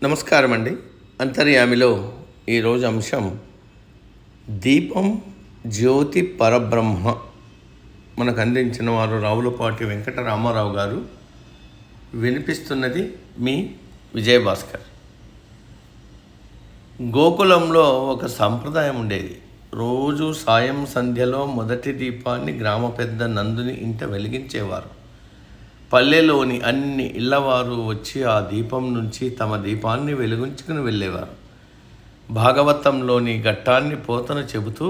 నమస్కారం అండి. అంతర్యామిలో ఈరోజు అంశం దీపం జ్యోతి పరబ్రహ్మ. మనకు అందించిన వారు రావులపాటి వెంకటరామారావు గారు. వినిపిస్తున్నది మీ విజయభాస్కర్. గోకులంలో ఒక సంప్రదాయం ఉండేది. రోజు సాయం సంధ్యలో మొదటి దీపాన్ని గ్రామ పెద్ద నందుని ఇంట వెలిగించేవారు. పల్లెలోని అన్ని ఇళ్లవారు వచ్చి ఆ దీపం నుంచి తమ దీపాన్ని వెలిగించుకుని వెళ్ళేవారు. భాగవతంలోని ఘట్టాన్ని పోతన చెబుతూ,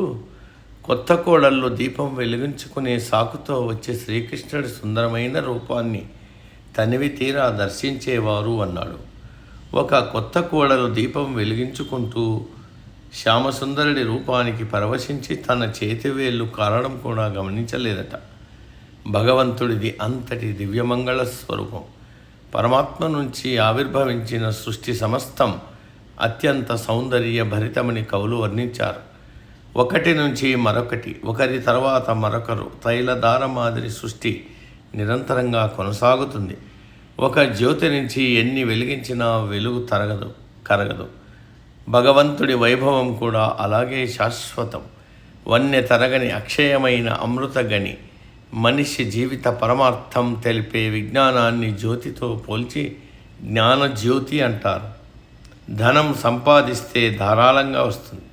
కొత్త కోడళ్ళు దీపం వెలిగించుకునే సాకుతో వచ్చే శ్రీకృష్ణుడి సుందరమైన రూపాన్ని తనివి తీరా దర్శించేవారు అన్నాడు. ఒక కొత్త కోడలు దీపం వెలిగించుకుంటూ శ్యామసుందరుడి రూపానికి పరవశించి తన చేతివేళ్లు కారడం కూడా గమనించలేదట. భగవంతుడిది అంతటి దివ్యమంగళ స్వరూపం. పరమాత్మ నుంచి ఆవిర్భవించిన సృష్టి సమస్తం అత్యంత సౌందర్య భరితమని కవులు వర్ణించారు. ఒకటి నుంచి మరొకటి, ఒకరి తర్వాత మరొకరు, తైలధార మాదిరి సృష్టి నిరంతరంగా కొనసాగుతుంది. ఒక జ్యోతి నుంచి ఎన్ని వెలిగించినా వెలుగు కరగదు. భగవంతుడి వైభవం కూడా అలాగే శాశ్వతం. వన్నె తరగని అక్షయమైన అమృతగని మనిషి జీవిత పరమార్థం తెలిపే విజ్ఞానాన్ని జ్యోతితో పోల్చి జ్ఞానజ్యోతి అంటారు. ధనం సంపాదిస్తే ధారాళంగా వస్తుంది.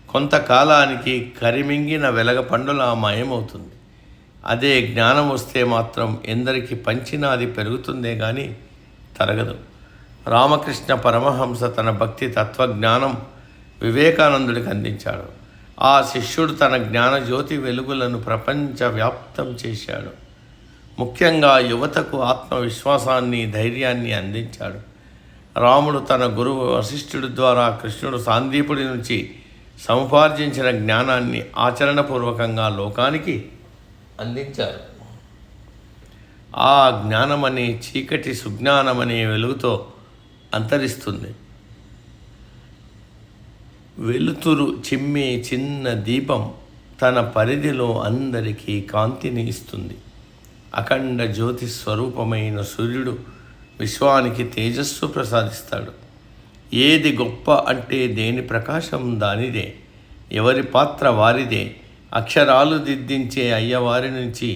కొంతకాలానికి కరిమింగిన వెలగపండులా మాయమవుతుంది. అదే జ్ఞానం వస్తే మాత్రం ఎందరికి పంచినా అది పెరుగుతుందే కానీ తరగదు. రామకృష్ణ పరమహంస తన భక్తి తత్వజ్ఞానం వివేకానందుడికి అందించాడు. ఆ శిష్యుడు తన జ్ఞానజ్యోతి వెలుగులను ప్రపంచవ్యాప్తం చేశాడు. ముఖ్యంగా యువతకు ఆత్మవిశ్వాసాన్ని, ధైర్యాన్ని అందించాడు. రాముడు తన గురువు వశిష్ఠుడి ద్వారా కృష్ణుడు సాందీపుడి నుంచి సముపార్జించిన జ్ఞానాన్ని ఆచరణపూర్వకంగా లోకానికి అందించారు. ఆ జ్ఞానమనే చీకటి సుజ్ఞానమనే వెలుగుతో అంతరిస్తుంది. వెలుతురు చిమ్మే చిన్న దీపం తన పరిధిలో అందరికీ కాంతిని ఇస్తుంది. అఖండ జ్యోతి స్వరూపమైన సూర్యుడు విశ్వానికి తేజస్సు ప్రసాదిస్తాడు. ఏది గొప్ప అంటే దేని ప్రకాశం దానిదే, ఎవరి పాత్ర వారిదే. అక్షరాలు దిద్దించే అయ్యవారి నుంచి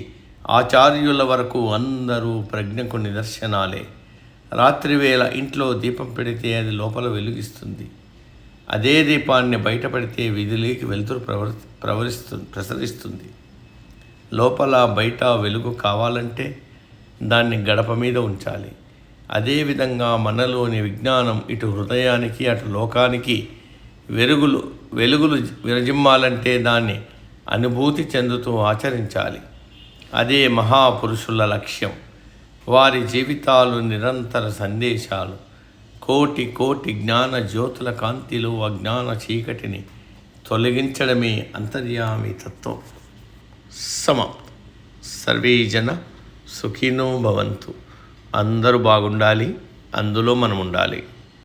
ఆచార్యుల వరకు అందరూ ప్రజ్ఞకు నిదర్శనాలే. రాత్రివేళ ఇంట్లో దీపం పెడితే అది లోపల వెలుగిస్తుంది. అదే దీపాన్ని బయటపడితే వీధిలోకి వెలుతురు ప్రసరిస్తుంది. లోపల బయట వెలుగు కావాలంటే దాన్ని గడప మీద ఉంచాలి. అదేవిధంగా మనలోని విజ్ఞానం ఇటు హృదయానికి అటు లోకానికి వెలుగులు విరజిమ్మాలంటే దాన్ని అనుభూతి చెందుతూ ఆచరించాలి. అదే మహాపురుషుల లక్ష్యం. వారి జీవితాలు నిరంతర సందేశాలు. కోటి కోటి జ్ఞాన జ్యోతుల కాంతిలో అజ్ఞాన చీకటిని తొలగించడమే అంతర్యామి తత్వం. సమాప్తం. సర్వే జన సుఖినో భవంతు. అందరూ బాగుండాలి, అందులో మనం ఉండాలి.